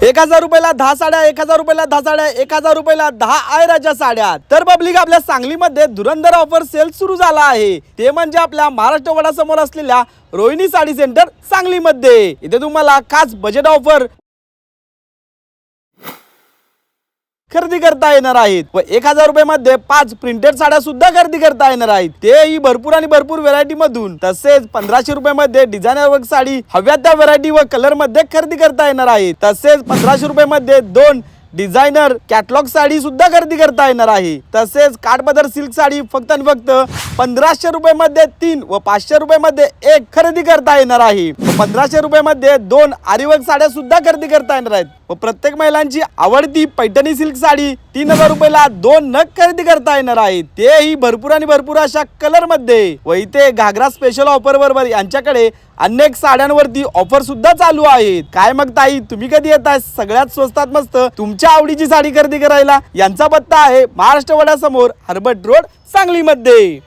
1000 रुपयाला 10 साड्या, 1000 रुपयाला 10 साड्या, 1000 रुपयाला 10 आयराच्या साड्या। तर पब्लिक आपल्या सांगलीमध्ये धुरंधर ऑफर सेल सुरू झाला आहे, ते म्हणजे आपल्या महाराष्ट्र वडासमोर असलेल्या रोहिणी साडी सेंटर सांगलीमध्ये। इथे तुम्हाला खास बजेट ऑफर खरेदी करता येणार आहेत व 1000 रुपयामध्ये 5 प्रिंटेड साड्या सुद्धा खरेदी करता येणार आहेत, तेही भरपूर आणि भरपूर व्हरायटी मधून। तसेच 1500 रुपयामध्ये डिझायनर वर्क साडी हव्या त्या व्हरायटी व कलर मध्ये खरेदी करता येणार आहे। तसेच 1500 रुपयामध्ये 2 डिझायनर कॅटलॉग साडी सुद्धा खरेदी करता येणार आहे। तसेच काठपदर सिल्क साडी फक्त आणि फक्त 1500 रुपयामध्ये 3 व 500 रुपयामध्ये 1 खरेदी करता येणार आहे। 1500 रुपयामध्ये 2 आरीवर्क साड्या सुद्धा खरेदी करता येणार आहेत व प्रत्येक महिलांची आवडती पैठणी सिल्क साडी 3000 रुपयाला 2 नग खरेदी करता येणार आहे, तेही भरपूर आणि भरपूर अशा कलर मध्ये। व इथे घागरा स्पेशल ऑफर बरोबर यांच्याकडे अनेक साड्यांवरती ऑफर सुद्धा चालू आहेत। काय मग ताई, तुम्ही कधी येताय सगळ्यात स्वस्तात मस्त तुमच्या आवडीची साडी खरेदी करायला? यांचा पत्ता आहे महाराष्ट्र वडासमोर हर्बट रोड सांगलीमध्ये।